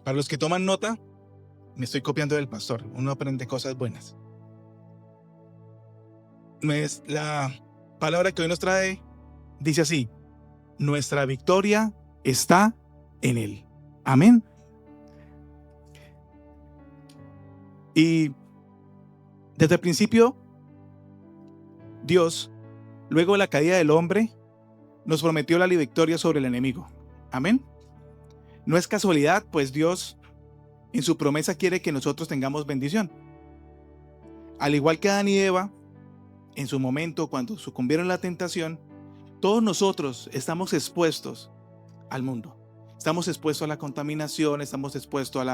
Para los que toman nota, me estoy copiando del pastor. Uno aprende cosas buenas. La palabra que hoy nos trae dice así: nuestra victoria está en Él. Amén. Y desde el principio, Dios, luego de la caída del hombre, nos prometió la victoria sobre el enemigo. Amén. No es casualidad, pues Dios en su promesa quiere que nosotros tengamos bendición. Al igual que Adán y Eva, en su momento, cuando sucumbieron a la tentación, todos nosotros estamos expuestos al mundo. Estamos expuestos a la contaminación, estamos expuestos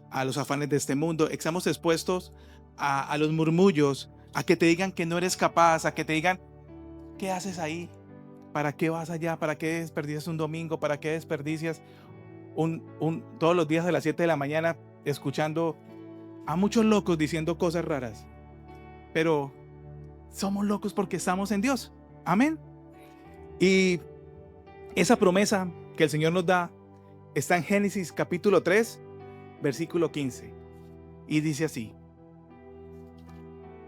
a los afanes de este mundo, estamos expuestos a los murmullos, a que te digan que no eres capaz, a que te digan, ¿qué haces ahí? ¿Para qué vas allá? ¿Para qué desperdicias un domingo? ¿Para qué desperdicias todos los días a las 7 de la mañana escuchando a muchos locos diciendo cosas raras? Pero somos locos porque estamos en Dios. Amén. Y esa promesa que el Señor nos da está en Génesis capítulo 3, versículo 15. Y dice así.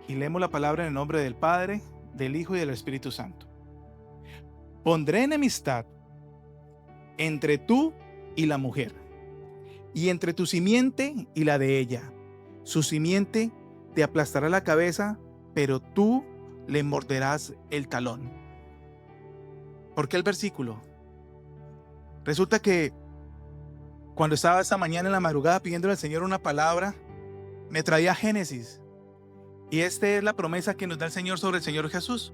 Y leemos la palabra en el nombre del Padre, del Hijo y del Espíritu Santo. Pondré enemistad entre tú y la mujer, y entre tu simiente y la de ella. Su simiente te aplastará la cabeza, pero tú le morderás el talón. ¿Por qué el versículo? Resulta que cuando estaba esta mañana en la madrugada pidiéndole al Señor una palabra, me traía Génesis. Y esta es la promesa que nos da el Señor sobre el Señor Jesús.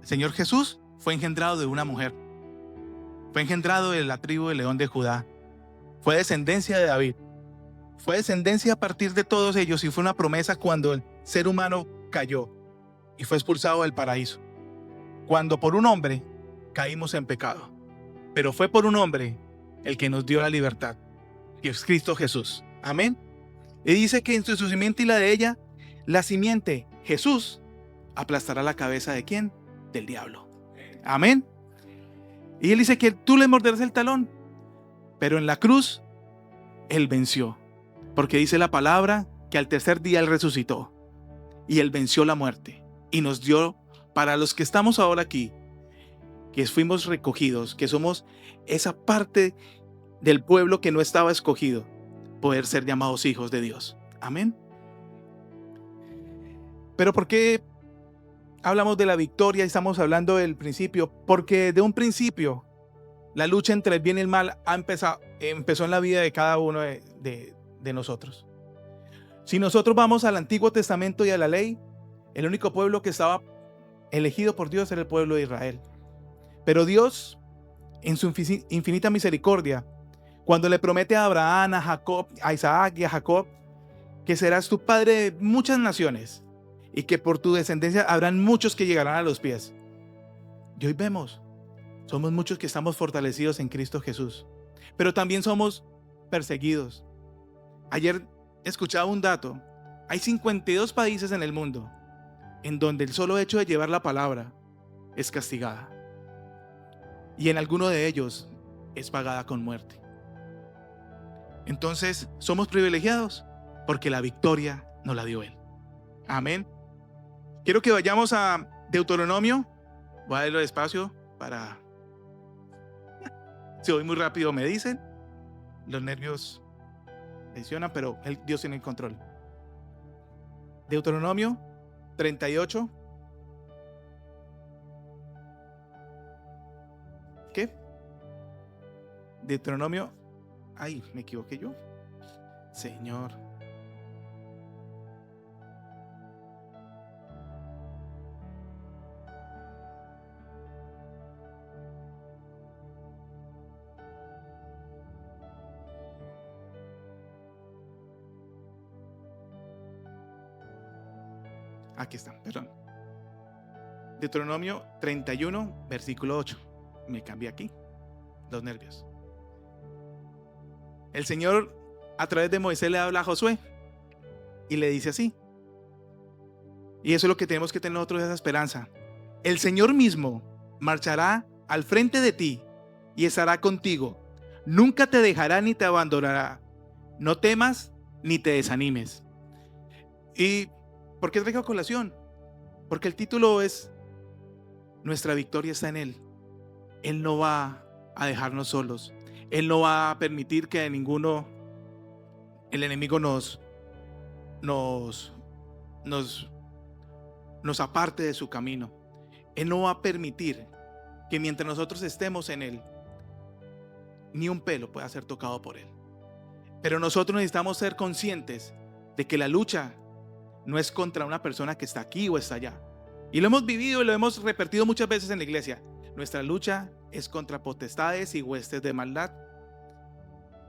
El Señor Jesús fue engendrado de una mujer. Fue engendrado de la tribu de León de Judá. Fue descendencia de David. Fue descendencia a partir de todos ellos y fue una promesa cuando el ser humano cayó y fue expulsado del paraíso. Cuando por un hombre caímos en pecado. Pero fue por un hombre el que nos dio la libertad, que es Cristo Jesús. Amén. Y dice que entre su simiente y la de ella, la simiente, Jesús, aplastará la cabeza ¿de quién? Del diablo. Amén. Y él dice que tú le morderás el talón. Pero en la cruz, él venció. Porque dice la palabra que al tercer día él resucitó. Y él venció la muerte. Y nos dio, para los que estamos ahora aquí, que fuimos recogidos, que somos esa parte del pueblo que no estaba escogido, poder ser llamados hijos de Dios. Amén. Pero ¿por qué hablamos de la victoria y estamos hablando del principio? Porque de un principio la lucha entre el bien y el mal empezó en la vida de cada uno de nosotros. Si nosotros vamos al Antiguo Testamento y a la ley, el único pueblo que estaba elegido por Dios era el pueblo de Israel. Pero Dios, en su infinita misericordia, cuando le promete a Abraham, a Jacob, a Isaac y a Jacob, que serás tu padre de muchas naciones y que por tu descendencia habrán muchos que llegarán a los pies. Y hoy vemos, somos muchos que estamos fortalecidos en Cristo Jesús, pero también somos perseguidos. Ayer escuchaba un dato, hay 52 países en el mundo en donde el solo hecho de llevar la palabra es castigada. Y en alguno de ellos es pagada con muerte. Entonces, somos privilegiados porque la victoria nos la dio Él. Amén. Quiero que vayamos a Deuteronomio. Voy a darlo despacio para... Si voy muy rápido me dicen. Los nervios lesionan, pero Dios tiene el control. Deuteronomio 38. ¿Qué? Deuteronomio. Ay, me equivoqué yo. Señor. Aquí está, perdón. Deuteronomio 31, versículo 8. Me cambié aquí. Los nervios. El Señor a través de Moisés le habla a Josué y le dice así. Y eso es lo que tenemos que tener nosotros, esa esperanza. El Señor mismo marchará al frente de ti y estará contigo. Nunca te dejará ni te abandonará. No temas ni te desanimes. ¿Y por qué traigo a colación? Porque el título es Nuestra victoria está en Él. Él no va a dejarnos solos. Él no va a permitir que el enemigo nos aparte de su camino. Él no va a permitir que mientras nosotros estemos en Él, ni un pelo pueda ser tocado por Él. Pero nosotros necesitamos ser conscientes de que la lucha no es contra una persona que está aquí o está allá. Y lo hemos vivido y lo hemos repetido muchas veces en la iglesia. Nuestra lucha es contra potestades y huestes de maldad.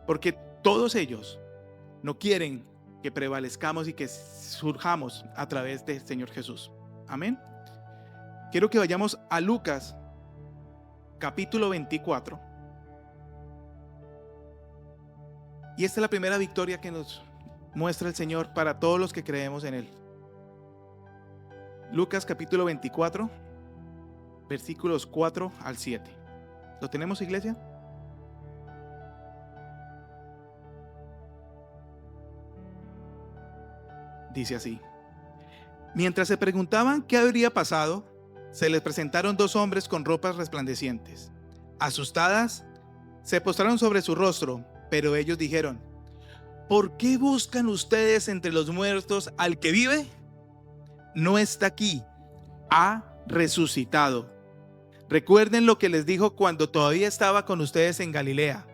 Porque todos ellos no quieren que prevalezcamos y que surjamos a través del Señor Jesús. Amén. Quiero que vayamos a Lucas, capítulo 24. Y esta es la primera victoria que nos muestra el Señor para todos los que creemos en Él. Lucas capítulo 24, versículos 4 al 7. ¿Lo tenemos, iglesia? Dice así: mientras se preguntaban qué habría pasado, se les presentaron dos hombres con ropas resplandecientes. Asustadas, se postraron sobre su rostro, pero ellos dijeron: ¿por qué buscan ustedes entre los muertos al que vive? No está aquí, ha resucitado. Recuerden lo que les dijo cuando todavía estaba con ustedes en Galilea.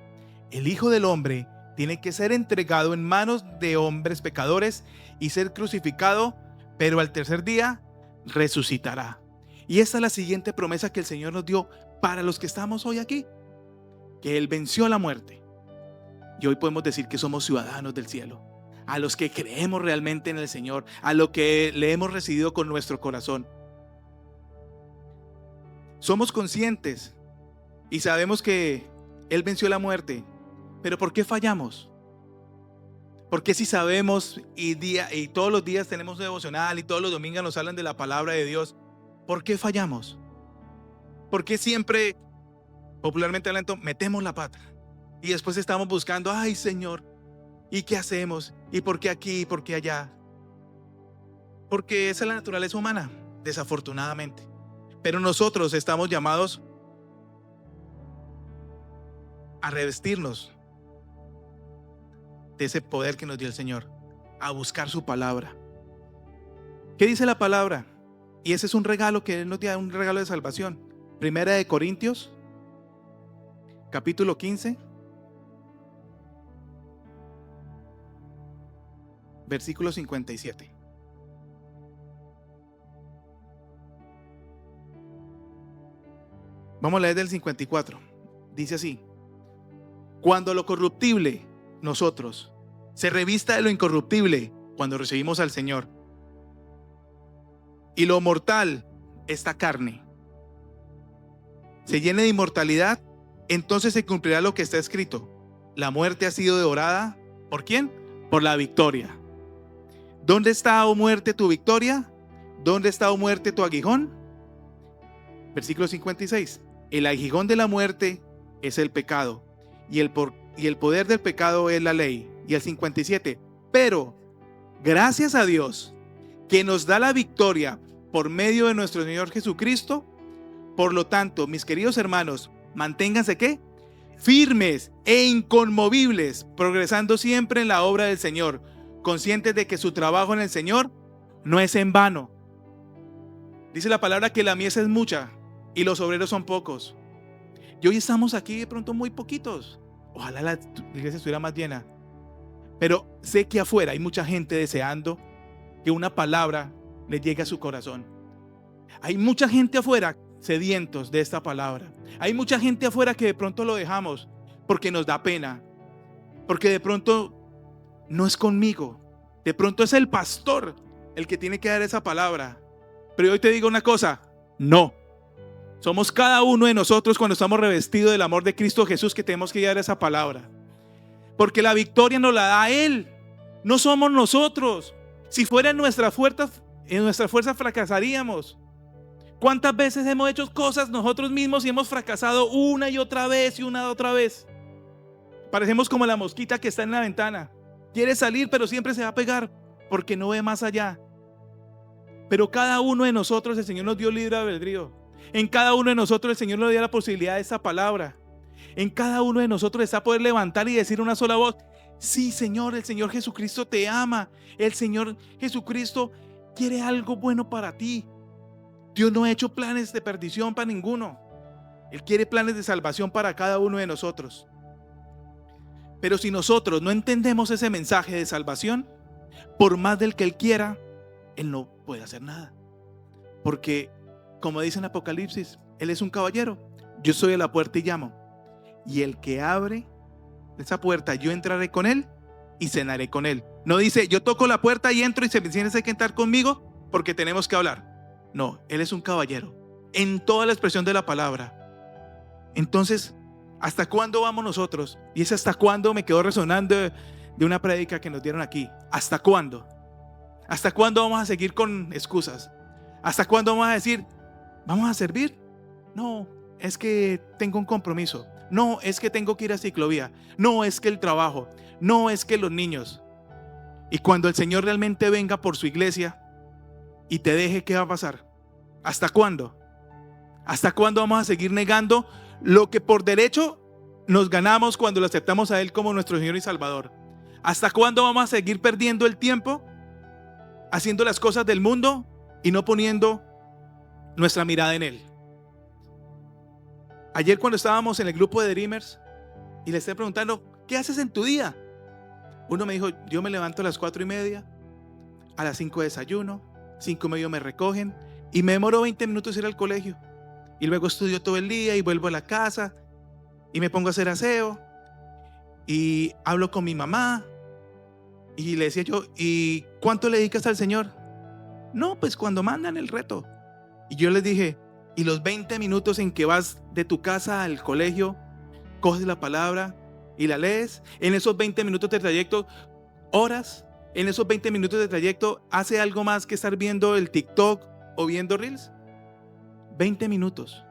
El Hijo del Hombre tiene que ser entregado en manos de hombres pecadores y ser crucificado, pero al tercer día resucitará. Y esta es la siguiente promesa que el Señor nos dio para los que estamos hoy aquí, que Él venció la muerte. Y hoy podemos decir que somos ciudadanos del cielo, a los que creemos realmente en el Señor, a lo que le hemos recibido con nuestro corazón. Somos conscientes y sabemos que Él venció la muerte, pero ¿por qué fallamos? Porque si sabemos y todos los días tenemos un devocional y todos los domingos nos hablan de la palabra de Dios, ¿por qué fallamos? ¿Por qué siempre, popularmente hablando, metemos la pata? Y después estamos buscando, ay Señor, ¿y qué hacemos? ¿Y por qué aquí? ¿Y por qué allá? Porque esa es la naturaleza humana, desafortunadamente. Pero nosotros estamos llamados a revestirnos de ese poder que nos dio el Señor, a buscar su palabra. ¿Qué dice la palabra? Y ese es un regalo que Él nos da, un regalo de salvación. Primera de Corintios, capítulo 15. Versículo 57. Vamos a leer del 54. Dice así: cuando lo corruptible, nosotros, se revista de lo incorruptible, cuando recibimos al Señor, y lo mortal, esta carne, se llene de inmortalidad, entonces se cumplirá lo que está escrito: la muerte ha sido devorada. ¿Por quién? Por la victoria. ¿Dónde está, oh muerte, tu victoria? ¿Dónde está, oh muerte, tu aguijón? Versículo 56. El aguijón de la muerte es el pecado, y el poder del pecado es la ley. Y el 57. Pero gracias a Dios que nos da la victoria por medio de nuestro Señor Jesucristo. Por lo tanto, mis queridos hermanos, manténganse ¿qué? Firmes e inconmovibles, progresando siempre en la obra del Señor, conscientes de que su trabajo en el Señor no es en vano. Dice la palabra que la mies es mucha y los obreros son pocos. Y hoy estamos aquí de pronto muy poquitos. Ojalá la iglesia estuviera más llena. Pero sé que afuera hay mucha gente deseando que una palabra le llegue a su corazón. Hay mucha gente afuera sedientos de esta palabra. Hay mucha gente afuera que de pronto lo dejamos porque nos da pena, porque de pronto no es conmigo, de pronto es el pastor el que tiene que dar esa palabra. Pero hoy te digo una cosa: no, somos cada uno de nosotros cuando estamos revestidos del amor de Cristo Jesús que tenemos que dar esa palabra, porque la victoria nos la da Él, no somos nosotros. Si fuera en nuestra fuerza fracasaríamos. ¿Cuántas veces hemos hecho cosas nosotros mismos y hemos fracasado una y otra vez y una y otra vez? Parecemos como la mosquita que está en la ventana. Quiere salir, pero siempre se va a pegar porque no ve más allá. Pero cada uno de nosotros, el Señor nos dio libre albedrío. En cada uno de nosotros el Señor nos dio la posibilidad de esa palabra. En cada uno de nosotros está poder levantar y decir una sola voz: sí, Señor, el Señor Jesucristo te ama. El Señor Jesucristo quiere algo bueno para ti. Dios no ha hecho planes de perdición para ninguno. Él quiere planes de salvación para cada uno de nosotros. Pero si nosotros no entendemos ese mensaje de salvación, por más del que Él quiera, Él no puede hacer nada. Porque, como dice en Apocalipsis, Él es un caballero. Yo soy a la puerta y llamo. Y el que abre esa puerta, yo entraré con él y cenaré con él. No dice, yo toco la puerta y entro y se tiene que entrar conmigo porque tenemos que hablar. No, Él es un caballero en toda la expresión de la palabra. Entonces, ¿hasta cuándo vamos nosotros? Y es hasta cuándo me quedó resonando de una prédica que nos dieron aquí. ¿Hasta cuándo? ¿Hasta cuándo vamos a seguir con excusas? ¿Hasta cuándo vamos a decir, vamos a servir? No, es que tengo un compromiso. No, es que tengo que ir a ciclovía. No, es que el trabajo. No, es que los niños. Y cuando el Señor realmente venga por su iglesia y te deje, ¿qué va a pasar? ¿Hasta cuándo? ¿Hasta cuándo vamos a seguir negando lo que por derecho nos ganamos cuando lo aceptamos a Él como nuestro Señor y Salvador? ¿Hasta cuándo vamos a seguir perdiendo el tiempo haciendo las cosas del mundo y no poniendo nuestra mirada en Él? Ayer cuando estábamos en el grupo de Dreamers y le estoy preguntando, ¿qué haces en tu día? Uno me dijo, yo me levanto a las 4:30, a las 5 desayuno, 5:30 me recogen y me demoro 20 minutos ir al colegio. Y luego estudio todo el día y vuelvo a la casa y me pongo a hacer aseo y hablo con mi mamá. Y le decía yo, ¿y cuánto le dedicas al Señor? No, pues cuando mandan el reto. Y yo les dije, ¿y los 20 minutos en que vas de tu casa al colegio, coges la palabra y la lees? En esos 20 minutos de trayecto, horas, en esos 20 minutos de trayecto, ¿hace algo más que estar viendo el TikTok o viendo Reels? 20 minutos.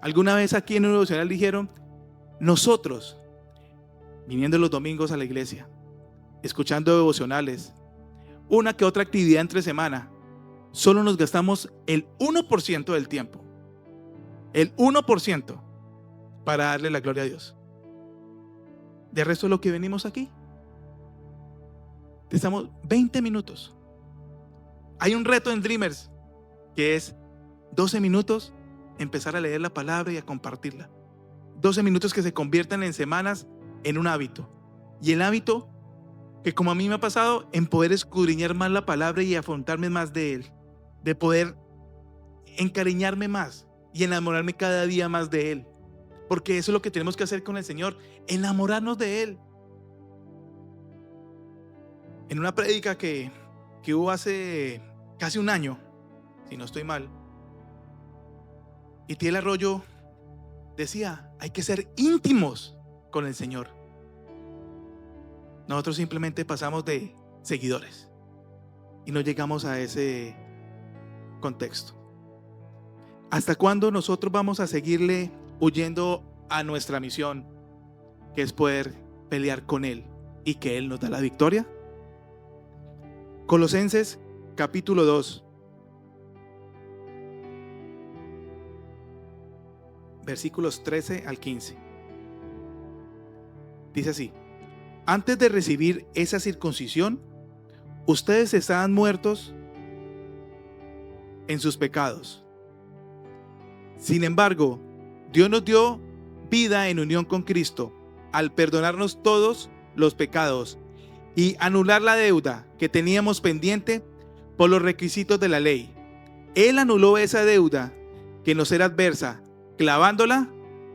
Alguna vez aquí en un devocional dijeron, nosotros, viniendo los domingos a la iglesia, escuchando devocionales, una que otra actividad entre semana, solo nos gastamos el 1% del tiempo. El 1% para darle la gloria a Dios. De resto, lo que venimos aquí, estamos 20 minutos. Hay un reto en Dreamers que es 12 minutos empezar a leer la palabra y a compartirla. 12 minutos que se conviertan en semanas en un hábito. Y el hábito que, como a mí me ha pasado, en poder escudriñar más la palabra y afrontarme más de Él. De poder encariñarme más y enamorarme cada día más de Él. Porque eso es lo que tenemos que hacer con el Señor, enamorarnos de Él. En una prédica que hubo hace casi un año, si no estoy mal, Itiel Arroyo decía, hay que ser íntimos con el Señor. Nosotros simplemente pasamos de seguidores y no llegamos a ese contexto. ¿Hasta cuándo nosotros vamos a seguirle huyendo a nuestra misión, que es poder pelear con Él y que Él nos da la victoria? Colosenses capítulo 2, versículos 13 al 15. Dice así: antes de recibir esa circuncisión, ustedes estaban muertos en sus pecados. Sin embargo, Dios nos dio vida en unión con Cristo al perdonarnos todos los pecados y anular la deuda que teníamos pendiente por los requisitos de la ley. Él anuló esa deuda que nos era adversa, clavándola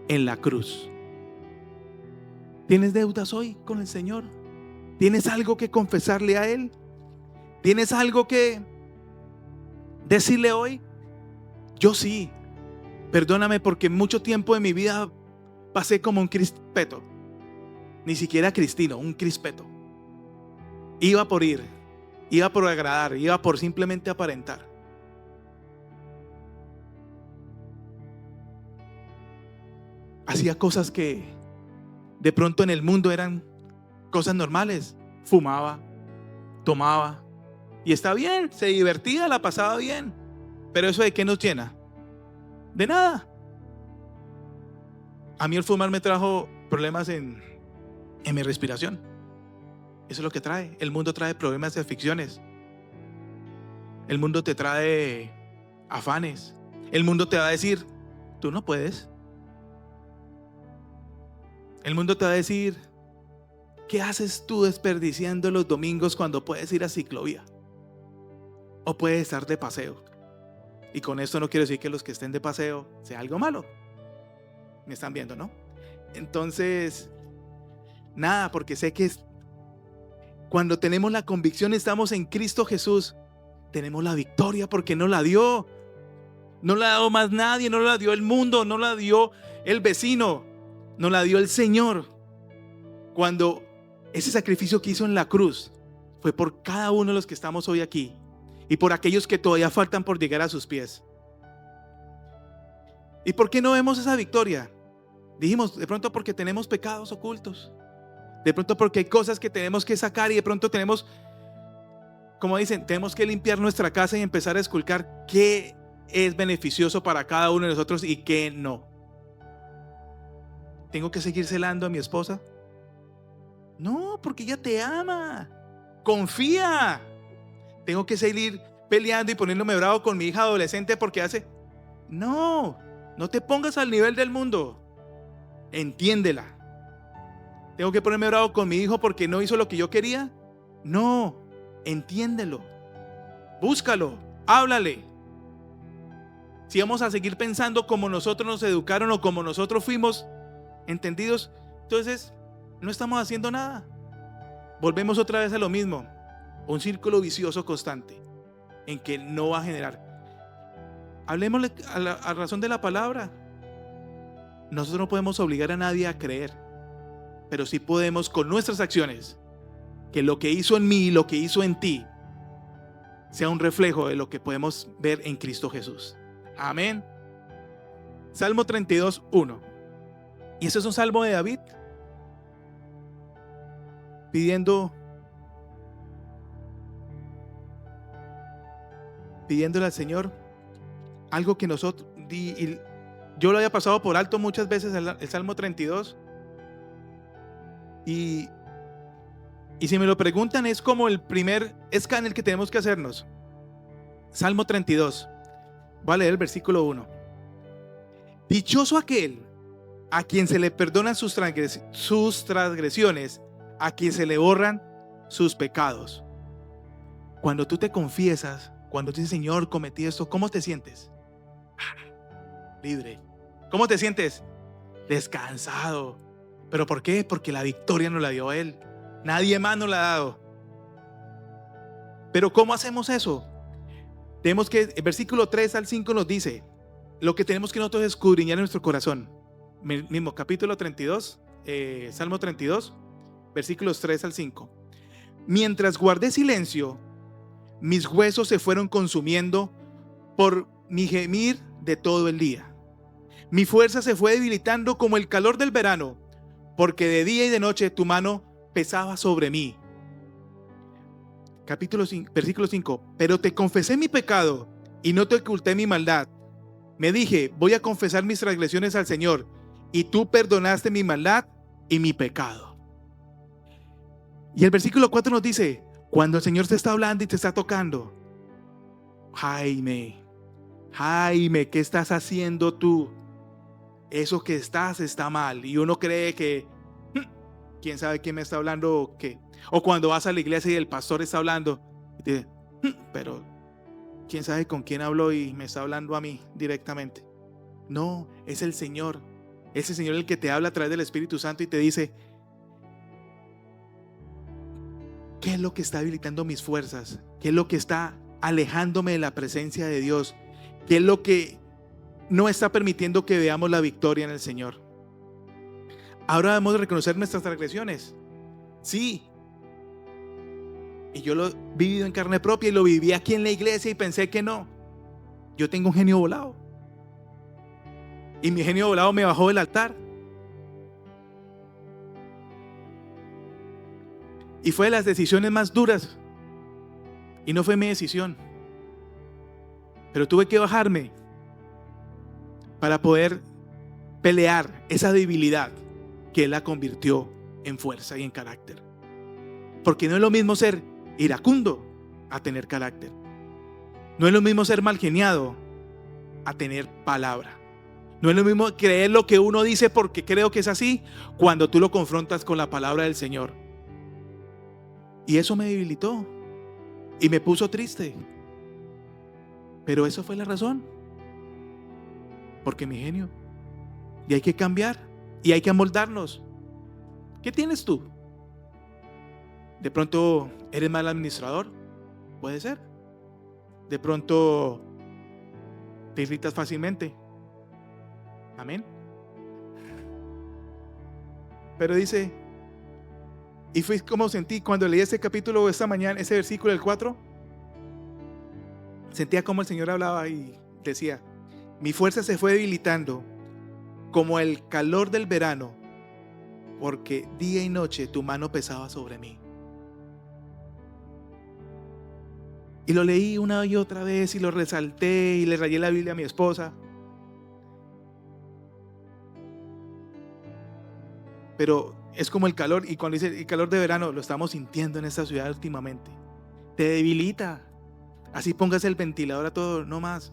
en la cruz. ¿Tienes deudas hoy con el Señor? ¿Tienes algo que confesarle a Él? ¿Tienes algo que decirle hoy? Yo sí. Perdóname porque mucho tiempo de mi vida pasé como un crispeto. Ni siquiera cristino, un crispeto. Iba por ir, iba por agradar, iba por simplemente aparentar. Hacía cosas que de pronto en el mundo eran cosas normales. Fumaba, tomaba. Y está bien, se divertía, la pasaba bien. Pero ¿eso de qué nos llena? De nada. A mí el fumar me trajo problemas en mi respiración. Eso es lo que trae. El mundo trae problemas de aflicciones. El mundo te trae afanes. El mundo te va a decir, tú no puedes. El mundo te va a decir, ¿qué haces tú desperdiciando los domingos cuando puedes ir a ciclovía? O puedes estar de paseo. Y con esto no quiero decir que los que estén de paseo sea algo malo. Me están viendo, ¿no? Entonces, nada, porque sé que cuando tenemos la convicción, estamos en Cristo Jesús, tenemos la victoria porque no la dio. No la ha dado más nadie, no la dio el mundo, no la dio el vecino, no la dio el Señor. Cuando ese sacrificio que hizo en la cruz fue por cada uno de los que estamos hoy aquí y por aquellos que todavía faltan por llegar a sus pies. ¿Y por qué no vemos esa victoria? Dijimos, de pronto porque tenemos pecados ocultos, de pronto porque hay cosas que tenemos que sacar y de pronto tenemos, como dicen, tenemos que limpiar nuestra casa y empezar a esculcar qué es beneficioso para cada uno de nosotros y qué no. ¿Tengo que seguir celando a mi esposa? No, porque ella te ama. Confía. ¿Tengo que seguir peleando y poniéndome bravo con mi hija adolescente porque hace? No, no te pongas al nivel del mundo. Entiéndela. ¿Tengo que ponerme bravo con mi hijo porque no hizo lo que yo quería? No, entiéndelo. Búscalo, háblale. Si vamos a seguir pensando como nosotros nos educaron o como nosotros fuimos entendidos, entonces no estamos haciendo nada. Volvemos otra vez a lo mismo, un círculo vicioso constante en que no va a generar. Hablemosle a razón de la palabra. Nosotros no podemos obligar a nadie a creer, pero sí podemos con nuestras acciones que lo que hizo en mí y lo que hizo en ti sea un reflejo de lo que podemos ver en Cristo Jesús. Amén. Salmo 32, 1. Y ese es un salmo de David pidiéndole al Señor algo que nosotros, y yo lo había pasado por alto muchas veces, el Salmo 32, y si me lo preguntan, es como el primer escáner que tenemos que hacernos. Salmo 32, voy a leer el versículo 1. Dichoso aquel a quien se le perdonan sus transgresiones, a quien se le borran sus pecados. Cuando tú te confiesas, cuando tú dices, Señor, cometí esto, ¿cómo te sientes? Libre. ¿Cómo te sientes? Descansado. ¿Pero por qué? Porque la victoria nos la dio Él. Nadie más nos la ha dado. Pero ¿cómo hacemos eso? Tenemos que, el versículo 3 al 5 nos dice lo que tenemos que nosotros escudriñar en nuestro corazón. Mismo capítulo 32, Salmo 32, versículos 3 al 5. Mientras guardé silencio, mis huesos se fueron consumiendo por mi gemir de todo el día. Mi fuerza se fue debilitando como el calor del verano, porque de día y de noche tu mano pesaba sobre mí. Versículo 5. Pero te confesé mi pecado y no te oculté mi maldad. Me dije, voy a confesar mis transgresiones al Señor, y tú perdonaste mi maldad y mi pecado. Y el versículo 4 nos dice, cuando el Señor te está hablando y te está tocando, Jaime, ¿qué estás haciendo tú? Eso que está mal. Y uno cree que, ¿quién sabe quién me está hablando o qué? O cuando vas a la iglesia y el pastor está hablando, y te dice, pero ¿quién sabe con quién habló y me está hablando a mí directamente? No, es el Señor. Es el Señor el que te habla a través del Espíritu Santo y te dice, ¿qué es lo que está debilitando mis fuerzas? ¿Qué es lo que está alejándome de la presencia de Dios? ¿Qué es lo que no está permitiendo que veamos la victoria en el Señor? Ahora debemos reconocer nuestras transgresiones. Sí. Y yo lo he vivido en carne propia y lo viví aquí en la iglesia y pensé que no. Yo tengo un genio volado. Y mi genio volado me bajó del altar. Y fue de las decisiones más duras. Y no fue mi decisión. Pero tuve que bajarme para poder pelear esa debilidad que Él la convirtió en fuerza y en carácter. Porque no es lo mismo ser iracundo a tener carácter. No es lo mismo ser mal geniado a tener palabra. No es lo mismo creer lo que uno dice porque creo que es así, cuando tú lo confrontas con la palabra del Señor. Y eso me debilitó y me puso triste. Pero eso fue la razón. Porque mi genio. Y hay que cambiar y hay que amoldarnos. ¿Qué tienes tú? De pronto eres mal administrador. Puede ser. De pronto te irritas fácilmente. Amén. Pero dice, y fue como sentí cuando leí ese capítulo esta mañana, ese versículo del 4. Sentía como el Señor hablaba y decía, mi fuerza se fue debilitando como el calor del verano, porque día y noche tu mano pesaba sobre mí. Y lo leí una y otra vez y lo resalté y le rayé la Biblia a mi esposa. Pero es como el calor, y cuando dice el calor de verano, lo estamos sintiendo en esta ciudad últimamente. Te debilita. Así pongas el ventilador a todo, no más.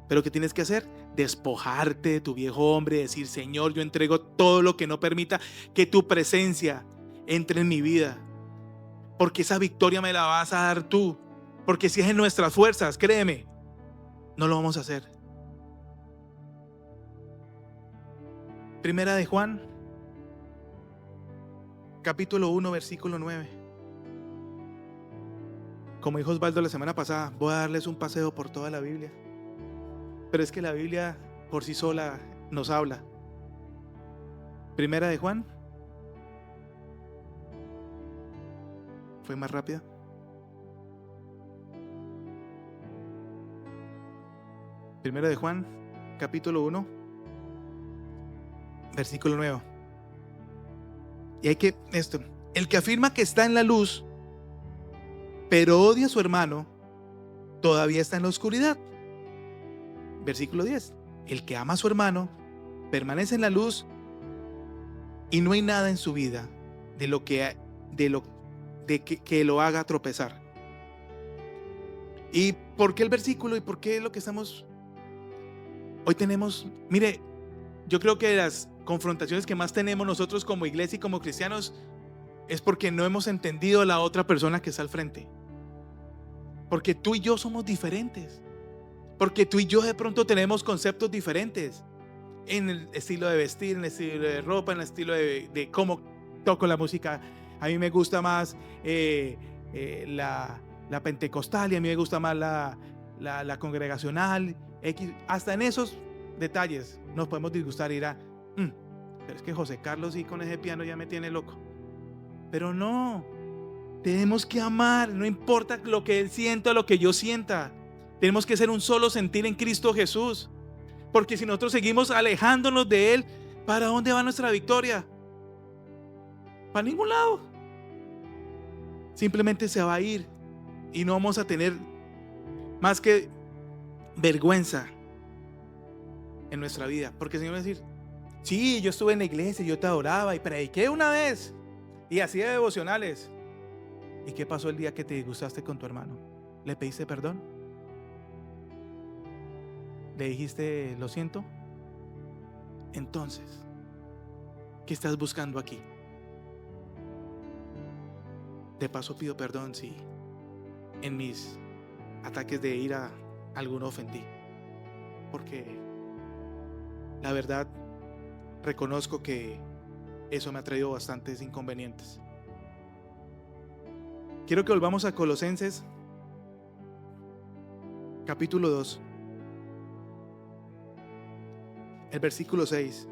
Pero ¿qué tienes que hacer? Despojarte de tu viejo hombre, decir, Señor, yo entrego todo lo que no permita que tu presencia entre en mi vida. Porque esa victoria me la vas a dar tú. Porque si es en nuestras fuerzas, créeme, no lo vamos a hacer. Primera de Juan, capítulo 1, versículo 9. Como dijo Osvaldo la semana pasada, voy a darles un paseo por toda la Biblia. Pero es que la Biblia por sí sola nos habla. Primera de Juan. ¿Fue más rápida? Primera de Juan, capítulo 1, versículo 9. Y hay que, el que afirma que está en la luz, pero odia a su hermano, todavía está en la oscuridad. Versículo 10. El que ama a su hermano, permanece en la luz y no hay nada en su vida que lo haga tropezar. ¿Y por qué el versículo? ¿Y por qué lo que estamos hoy tenemos? Mire, yo creo que las confrontaciones que más tenemos nosotros como iglesia y como cristianos es porque no hemos entendido a la otra persona que está al frente. Porque tú y yo somos diferentes. Porque tú y yo de pronto tenemos conceptos diferentes en el estilo de vestir, en el estilo de ropa, en el estilo de cómo toco la música. A mí me gusta más la pentecostal y a mí me gusta más la congregacional. Hasta en esos detalles nos podemos disgustar y dirá, pero es que José Carlos y con ese piano ya me tiene loco. Pero no, tenemos que amar, no importa lo que él sienta o lo que yo sienta. Tenemos que ser un solo sentir en Cristo Jesús. Porque si nosotros seguimos alejándonos de Él, ¿para dónde va nuestra victoria? Para ningún lado. Simplemente se va a ir y no vamos a tener más que vergüenza en nuestra vida. Porque el Señor va a decir, sí, yo estuve en la iglesia, yo te adoraba y prediqué una vez y hacía devocionales. ¿Y qué pasó el día que te disgustaste con tu hermano? ¿Le pediste perdón? ¿Le dijiste lo siento? Entonces, ¿qué estás buscando aquí? De paso pido perdón si en mis ataques de ira alguno ofendí, porque la verdad reconozco que eso me ha traído bastantes inconvenientes. Quiero que volvamos a Colosenses capítulo 2, el versículo 6.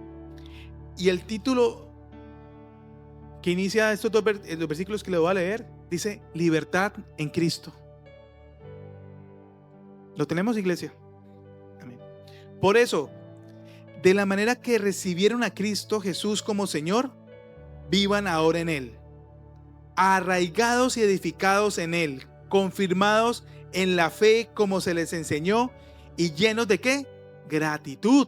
Y el título que inicia estos dos los versículos que le voy a leer dice: libertad en Cristo. ¿Lo tenemos, iglesia? Amén. Por eso, de la manera que recibieron a Cristo Jesús como Señor, vivan ahora en Él, arraigados y edificados en Él, confirmados en la fe como se les enseñó y llenos de ¿qué? Gratitud.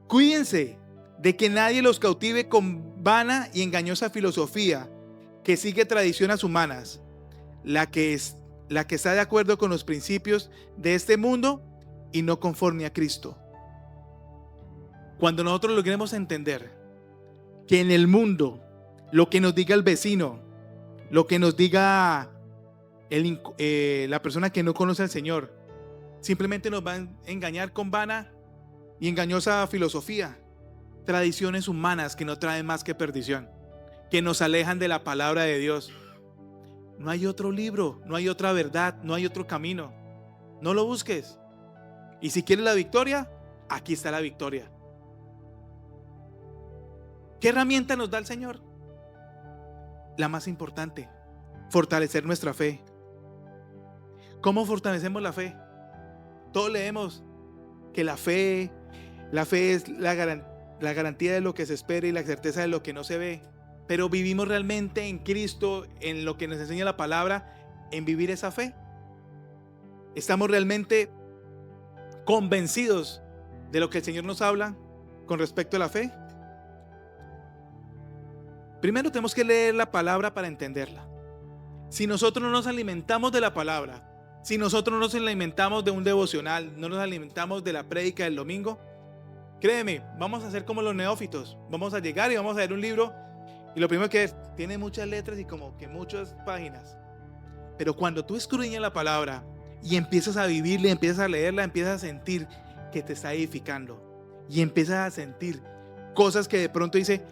Cuídense de que nadie los cautive con vana y engañosa filosofía que sigue tradiciones humanas, la que está de acuerdo con los principios de este mundo y no conforme a Cristo. Cuando nosotros logremos entender que en el mundo lo que nos diga el vecino, lo que nos diga la persona que no conoce al Señor, simplemente nos va a engañar con vana y engañosa filosofía, tradiciones humanas que no traen más que perdición, que nos alejan de la palabra de Dios. No hay otro libro, no hay otra verdad, no hay otro camino. No lo busques. Y si quieres la victoria, aquí está la victoria. ¿Qué herramienta nos da el Señor? La más importante, fortalecer nuestra fe. ¿Cómo fortalecemos la fe? Todos leemos que la fe es la garantía de lo que se espera y la certeza de lo que no se ve. Pero vivimos realmente en Cristo, en lo que nos enseña la palabra, en vivir esa fe. ¿Estamos realmente convencidos de lo que el Señor nos habla con respecto a la fe? Primero tenemos que leer la palabra para entenderla. Si nosotros no nos alimentamos de la palabra, si nosotros no nos alimentamos de un devocional, no nos alimentamos de la prédica del domingo, créeme, vamos a ser como los neófitos. Vamos a llegar y vamos a leer un libro y lo primero que es, tiene muchas letras y como que muchas páginas. Pero cuando tú escudriñas la palabra y empiezas a vivirla, empiezas a leerla, empiezas a sentir que te está edificando y empiezas a sentir cosas que de pronto dice,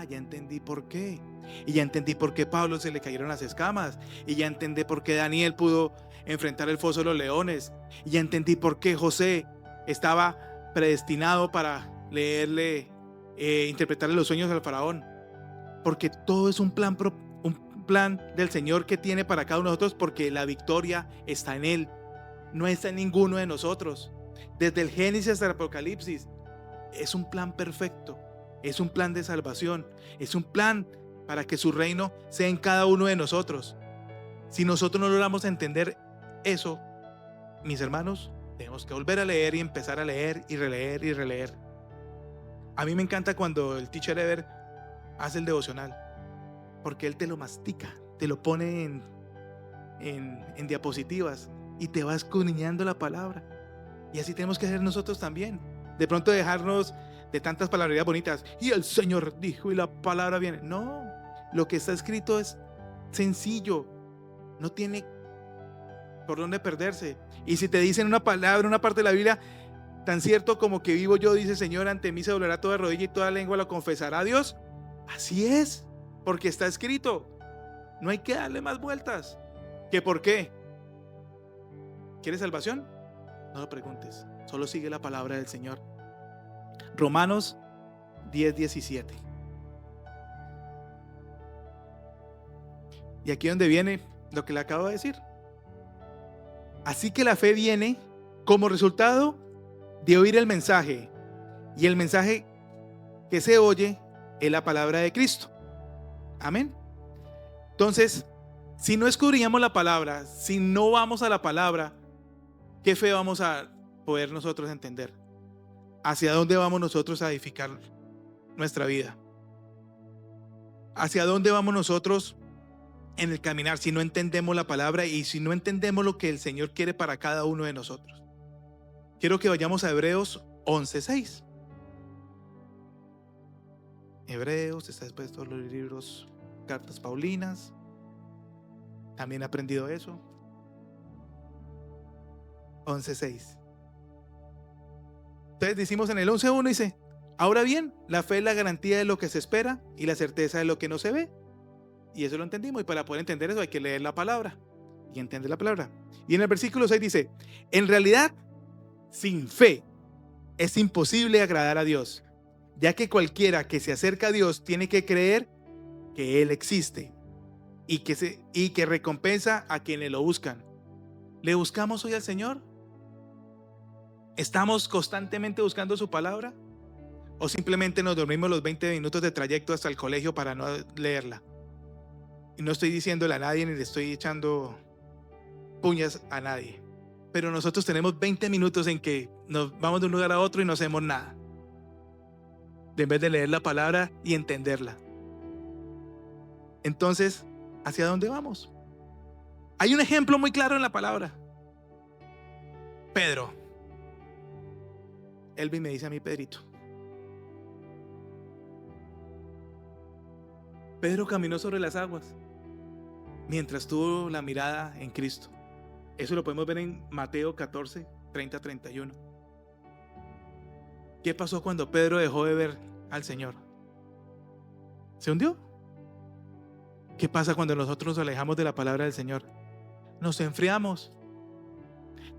ya entendí por qué. Y ya entendí por qué Pablo se le cayeron las escamas. Y ya entendí por qué Daniel pudo enfrentar el foso de los leones. Y ya entendí por qué José estaba predestinado para leerle, interpretarle los sueños al faraón. Porque todo es un plan del Señor que tiene para cada uno de nosotros, porque la victoria está en Él, no está en ninguno de nosotros. Desde el Génesis hasta el Apocalipsis es un plan perfecto. Es un plan de salvación, es un plan para que su reino sea en cada uno de nosotros. Si nosotros no logramos entender eso, mis hermanos, tenemos que volver a leer y empezar a leer y releer y releer. A mí me encanta cuando el teacher Ever hace el devocional, porque él te lo mastica, te lo pone en diapositivas y te va escudriñando la palabra. Y así tenemos que hacer nosotros también. De pronto dejarnos de tantas palabrerías bonitas, y el Señor dijo y la palabra viene. No, lo que está escrito es sencillo, no tiene por dónde perderse. Y si te dicen una palabra, una parte de la Biblia, tan cierto como que vivo yo, dice el Señor, ante mí se doblará toda rodilla y toda lengua lo confesará a Dios. Así es, porque está escrito. No hay que darle más vueltas. ¿Qué por qué? ¿Quieres salvación? No lo preguntes, solo sigue la palabra del Señor. Romanos 10:17. Y aquí es donde viene lo que le acabo de decir. Así que la fe viene como resultado de oír el mensaje. Y el mensaje que se oye es la palabra de Cristo. Amén. Entonces, si no escudriñamos la palabra, si no vamos a la palabra, ¿qué fe vamos a poder nosotros entender? ¿Hacia dónde vamos nosotros a edificar nuestra vida? ¿Hacia dónde vamos nosotros en el caminar si no entendemos la palabra y si no entendemos lo que el Señor quiere para cada uno de nosotros? Quiero que vayamos a Hebreos 11:6. Hebreos está después de todos los libros, cartas paulinas. También he aprendido eso. 11:6. Entonces decimos en el 11:1, dice, ahora bien, la fe es la garantía de lo que se espera y la certeza de lo que no se ve. Y eso lo entendimos, y para poder entender eso hay que leer la palabra y entender la palabra. Y en el versículo 6 dice, en realidad, sin fe es imposible agradar a Dios, ya que cualquiera que se acerca a Dios tiene que creer que Él existe y que recompensa a quienes lo buscan. ¿Le buscamos hoy al Señor? ¿Estamos constantemente buscando su palabra? ¿O simplemente nos dormimos los 20 minutos de trayecto hasta el colegio para no leerla? Y no estoy diciéndole a nadie ni le estoy echando puñas a nadie. Pero nosotros tenemos 20 minutos en que nos vamos de un lugar a otro y no hacemos nada. En vez de leer la palabra y entenderla. Entonces, ¿hacia dónde vamos? Hay un ejemplo muy claro en la palabra. Pedro. Elvin me dice a mí, Pedrito. Pedro caminó sobre las aguas mientras tuvo la mirada en Cristo. Eso lo podemos ver en Mateo 14, 30, 31. ¿Qué pasó cuando Pedro dejó de ver al Señor? ¿Se hundió? ¿Qué pasa cuando nosotros nos alejamos de la palabra del Señor? Nos enfriamos.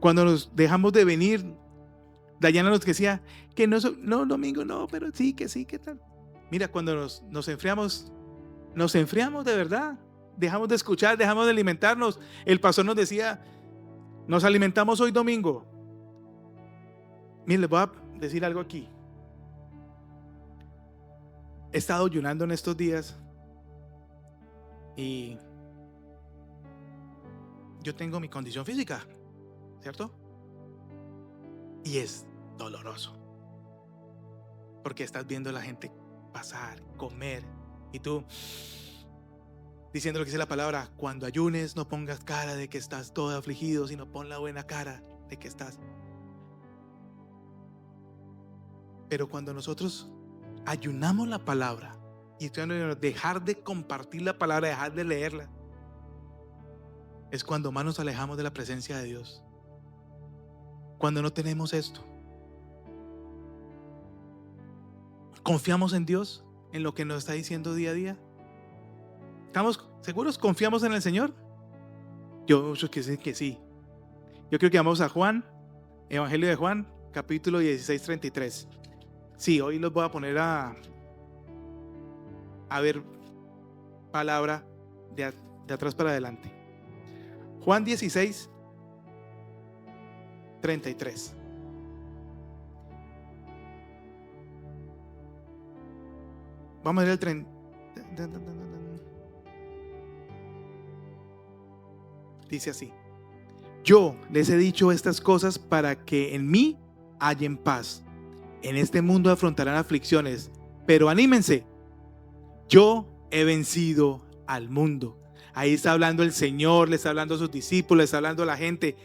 Cuando nos dejamos de venir, Dayana nos decía que no, domingo no, pero sí, ¿qué tal? Mira, cuando nos enfriamos de verdad. Dejamos de escuchar, dejamos de alimentarnos. El pastor nos decía, nos alimentamos hoy domingo. Miren, les voy a decir algo aquí. He estado ayunando en estos días y yo tengo mi condición física, ¿cierto? Y es doloroso. Porque estás viendo a la gente pasar, comer, y tú diciendo lo que dice la palabra: cuando ayunes no pongas cara de que estás todo afligido, sino pon la buena cara de que estás. Pero cuando nosotros ayunamos la palabra y dejar de compartir la palabra, dejar de leerla, es cuando más nos alejamos de la presencia de Dios. Cuando no tenemos esto, ¿confiamos en Dios? ¿En lo que nos está diciendo día a día? ¿Estamos seguros? ¿Confiamos en el Señor? Yo creo que sí. Yo creo que vamos a Juan, Evangelio de Juan, capítulo 16, 33. Sí, hoy los voy a poner a ver palabra de atrás para adelante. Juan 16, 33. Vamos a ver el 30. Dice así: yo les he dicho estas cosas para que en mí hallen paz. En este mundo afrontarán aflicciones, pero anímense. Yo he vencido al mundo. Ahí está hablando el Señor, le está hablando a sus discípulos, le está hablando a la gente.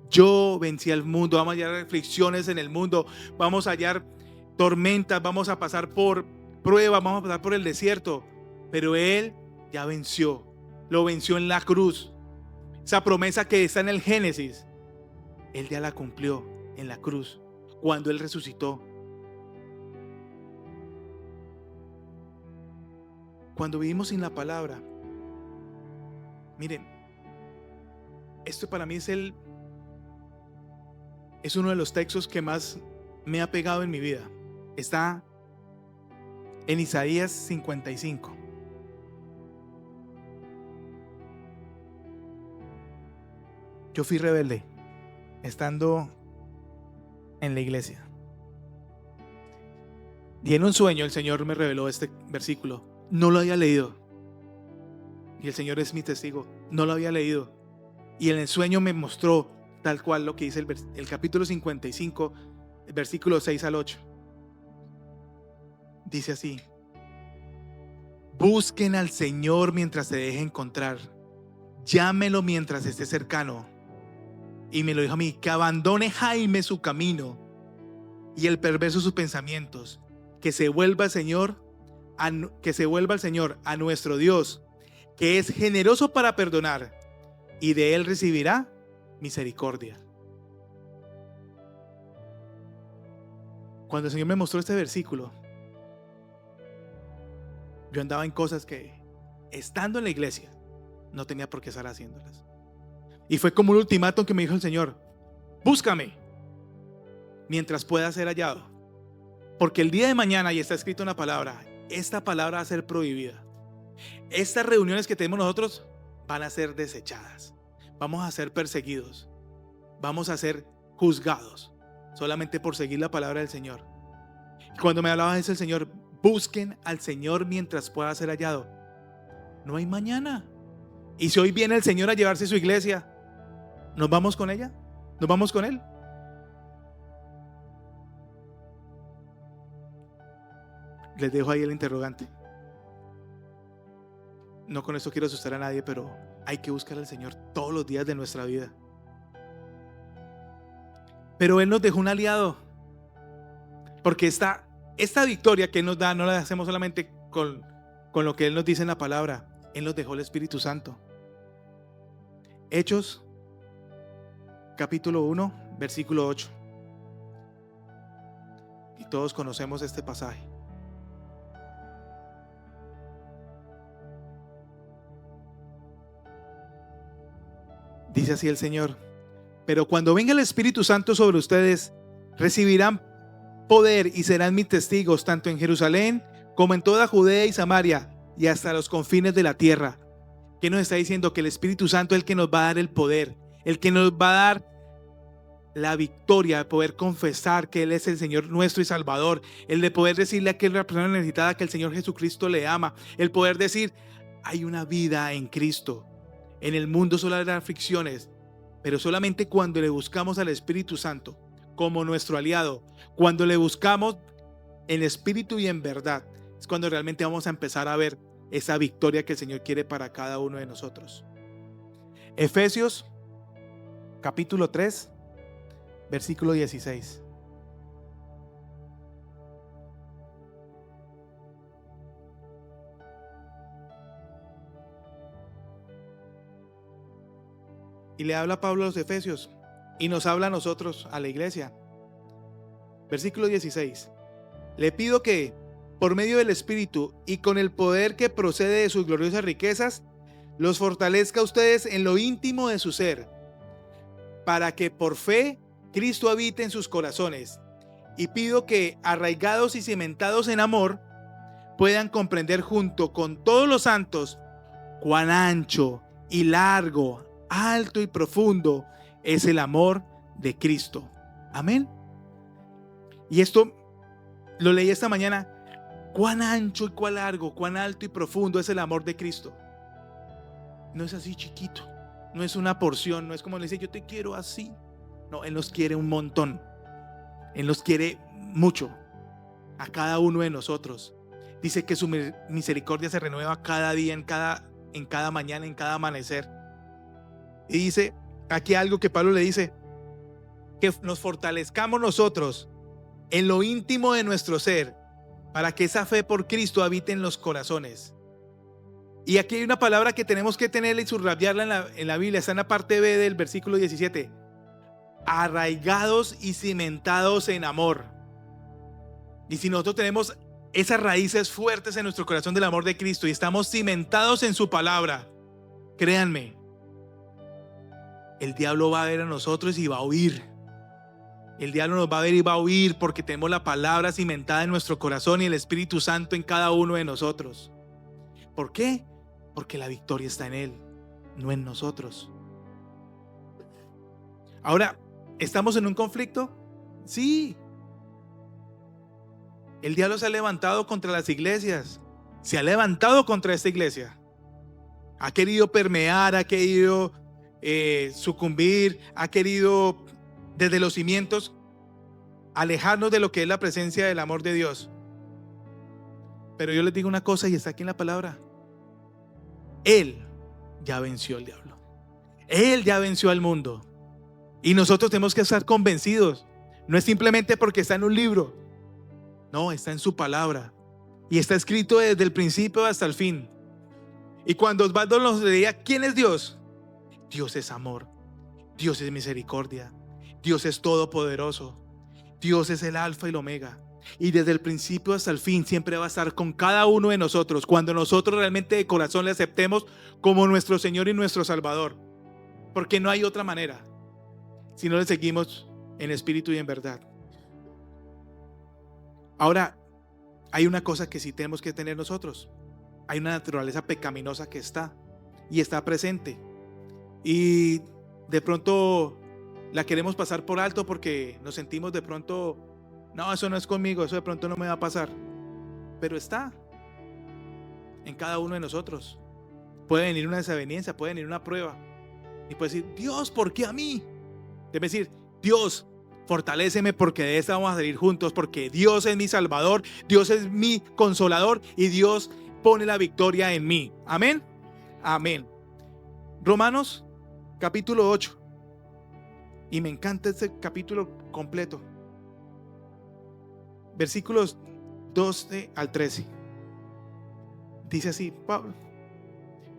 Yo vencí al mundo. Vamos a hallar aflicciones en el mundo, vamos a hallar tormentas, vamos a pasar por pruebas, vamos a pasar por el desierto, pero Él ya venció. Lo venció en la cruz. Esa promesa que está en el Génesis, Él ya la cumplió en la cruz cuando Él resucitó. Cuando vivimos sin la palabra, miren, esto para mí es uno de los textos que más me ha pegado en mi vida. Está en Isaías 55. Yo fui rebelde estando en la iglesia. Y en un sueño el Señor me reveló este versículo. No lo había leído. Y el Señor es mi testigo. No lo había leído. Y en el sueño me mostró tal cual lo que dice el capítulo 55, el versículo 6 al 8. Dice así: busquen al Señor mientras se deje encontrar. Llámelo mientras esté cercano. Y me lo dijo a mí: que abandone Jaime su camino y el perverso sus pensamientos. Que se vuelva al Señor, a nuestro Dios, que es generoso para perdonar, y de Él recibirá misericordia. Cuando el Señor me mostró este versículo, yo andaba en cosas que, estando en la iglesia, no tenía por qué estar haciéndolas. Y fue como un ultimátum que me dijo el Señor: búscame mientras pueda ser hallado, porque el día de mañana, y está escrito en la palabra, esta palabra va a ser prohibida. Estas reuniones que tenemos nosotros van a ser desechadas. Vamos a ser perseguidos. Vamos a ser juzgados solamente por seguir la palabra del Señor. Y cuando me hablaba de eso el Señor: busquen al Señor mientras pueda ser hallado. No hay mañana. Y si hoy viene el Señor a llevarse su iglesia, ¿nos vamos con ella? ¿Nos vamos con Él? Les dejo ahí el interrogante. No con esto quiero asustar a nadie, pero hay que buscar al Señor todos los días de nuestra vida. Pero Él nos dejó un aliado, porque esta victoria que Él nos da no la hacemos solamente con lo que Él nos dice en la palabra. Él nos dejó el Espíritu Santo. Hechos capítulo 1 versículo 8. Y todos conocemos este pasaje. Dice así el Señor: pero cuando venga el Espíritu Santo sobre ustedes, recibirán poder y serán mis testigos tanto en Jerusalén como en toda Judea y Samaria y hasta los confines de la tierra. ¿Qué nos está diciendo? Que el Espíritu Santo es el que nos va a dar el poder, el que nos va a dar la victoria de poder confesar que Él es el Señor nuestro y Salvador, el de poder decirle a aquella persona necesitada que el Señor Jesucristo le ama, el poder decir: hay una vida en Cristo. En el mundo solo habrá aflicciones, pero solamente cuando le buscamos al Espíritu Santo como nuestro aliado, cuando le buscamos en espíritu y en verdad, es cuando realmente vamos a empezar a ver esa victoria que el Señor quiere para cada uno de nosotros. Efesios capítulo 3 versículo 16. Y le habla Pablo a los Efesios y nos habla a nosotros, a la iglesia. Versículo 16. Le pido que, por medio del Espíritu y con el poder que procede de sus gloriosas riquezas, los fortalezca a ustedes en lo íntimo de su ser, para que por fe Cristo habite en sus corazones. Y pido que, arraigados y cimentados en amor, puedan comprender junto con todos los santos cuán ancho y largo, alto y profundo es el amor de Cristo. Amén. Y esto lo leí esta mañana. Cuán ancho y cuán largo, cuán alto y profundo es el amor de Cristo. No es así chiquito, no es una porción, no es como le dice: yo te quiero así. No, Él nos quiere un montón. Él nos quiere mucho, a cada uno de nosotros. Dice que su misericordia se renueva cada día, en cada mañana, en cada amanecer. Y dice aquí algo que Pablo le dice: que nos fortalezcamos nosotros en lo íntimo de nuestro ser, para que esa fe por Cristo habite en los corazones. Y aquí hay una palabra que tenemos que tenerla y subrayarla en la Biblia. Está en la parte B del versículo 17. Arraigados y cimentados en amor. Y si nosotros tenemos esas raíces fuertes en nuestro corazón del amor de Cristo y estamos cimentados en su palabra, créanme, el diablo va a ver a nosotros y va a huir. El diablo nos va a ver y va a huir, porque tenemos la palabra cimentada en nuestro corazón y el Espíritu Santo en cada uno de nosotros. ¿Por qué? Porque la victoria está en Él, no en nosotros. Ahora, ¿estamos en un conflicto? Sí. El diablo se ha levantado contra las iglesias. Se ha levantado contra esta iglesia. Ha querido permear, ha querido sucumbir, ha querido desde los cimientos alejarnos de lo que es la presencia del amor de Dios. Pero yo les digo una cosa, y está aquí en la palabra: Él ya venció al diablo. Él ya venció al mundo. Y nosotros tenemos que estar convencidos. No es simplemente porque está en un libro. No, está en su palabra. Y está escrito desde el principio hasta el fin. Y cuando Osvaldo nos leía: ¿quién es Dios? Dios es amor. Dios es misericordia. Dios es todopoderoso. Dios es el alfa y el omega. Y desde el principio hasta el fin siempre va a estar con cada uno de nosotros, cuando nosotros realmente de corazón le aceptemos como nuestro Señor y nuestro Salvador. Porque no hay otra manera si no le seguimos en espíritu y en verdad. Ahora, hay una cosa que sí tenemos que tener nosotros. Hay una naturaleza pecaminosa que está presente. Y de pronto la queremos pasar por alto porque nos sentimos de pronto: no, eso no es conmigo, eso de pronto no me va a pasar. Pero está en cada uno de nosotros. puede venir una desaveniencia, puede venir una prueba. Y puede decir, Dios, ¿por qué a mí? Debe decir, Dios, fortaléceme porque de esta vamos a salir juntos, porque Dios es mi Salvador, Dios es mi Consolador y Dios pone la victoria en mí. Amén. Amén. Romanos capítulo 8. Y me encanta este capítulo completo. Versículos 12 al 13. Dice así, Pablo.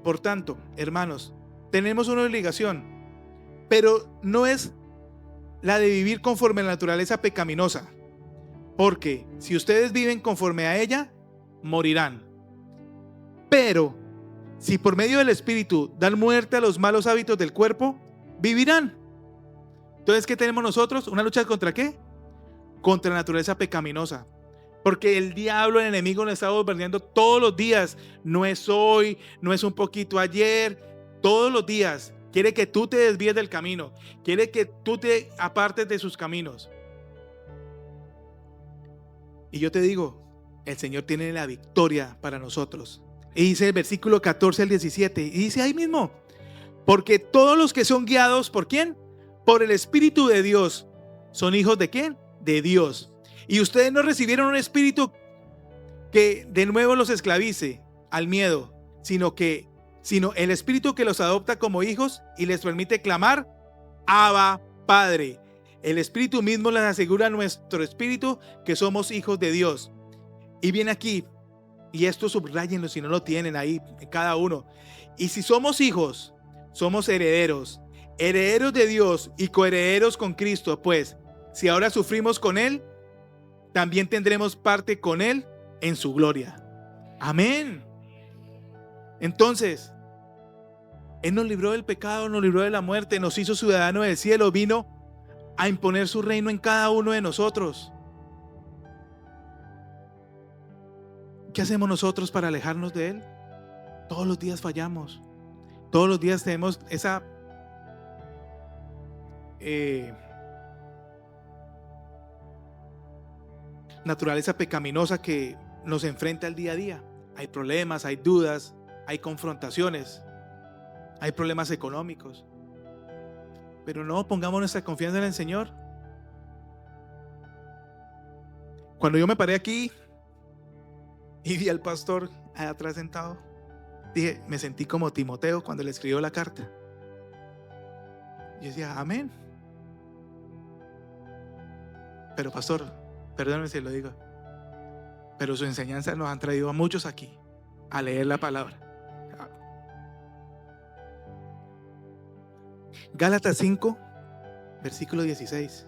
Por tanto, hermanos, tenemos una obligación, pero no es la de vivir conforme a la naturaleza pecaminosa, porque si ustedes viven conforme a ella, morirán. Pero si por medio del Espíritu dan muerte a los malos hábitos del cuerpo, vivirán. Entonces, ¿qué tenemos nosotros? ¿Una lucha contra qué? Contra la naturaleza pecaminosa. Porque el diablo, el enemigo, nos está bombardeando todos los días. No es hoy, no es un poquito ayer, todos los días. Quiere que tú te desvíes del camino. Quiere que tú te apartes de sus caminos. Y yo te digo, el Señor tiene la victoria para nosotros. Y dice el versículo 14 al 17. Y dice ahí mismo, porque todos los que son guiados, ¿por quién? Por el Espíritu de Dios. ¿Son hijos de quién? De Dios. Y ustedes no recibieron un espíritu que de nuevo los esclavice al miedo, sino el espíritu que los adopta como hijos y les permite clamar, Abba, Padre. El Espíritu mismo les asegura a nuestro espíritu que somos hijos de Dios. Y viene aquí, y esto subrayenlo si no lo tienen ahí, cada uno. Y si somos hijos, somos herederos, herederos de Dios y coherederos con Cristo, pues si ahora sufrimos con Él, también tendremos parte con Él en su gloria. Amén. Entonces, Él nos libró del pecado, nos libró de la muerte, nos hizo ciudadanos del cielo, vino a imponer su reino en cada uno de nosotros. ¿Qué hacemos nosotros para alejarnos de Él? Todos los días fallamos. Todos los días tenemos esa naturaleza pecaminosa que nos enfrenta al día a día. Hay problemas, hay dudas, hay confrontaciones, hay problemas económicos. Pero no pongamos nuestra confianza en el Señor. Cuando yo me paré aquí y vi al pastor allá atrás sentado, dije, me sentí como Timoteo cuando le escribió la carta. Yo decía, amén. Pero pastor, perdóneme si lo digo, pero su enseñanza nos han traído a muchos aquí a leer la palabra. Gálatas 5, versículo 16.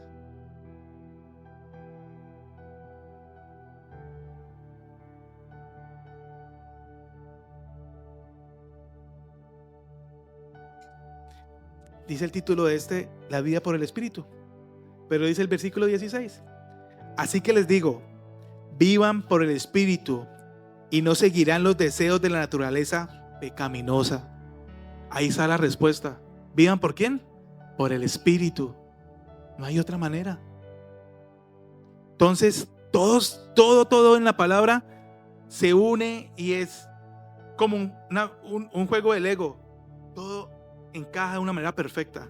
Dice el título de este, la vida por el Espíritu. Pero dice el versículo 16. Así que les digo, vivan por el Espíritu y no seguirán los deseos de la naturaleza pecaminosa. Ahí está la respuesta. ¿Vivan por quién? Por el Espíritu. No hay otra manera. Entonces, todo en la palabra se une y es como un juego de Lego. Todo encaja de una manera perfecta.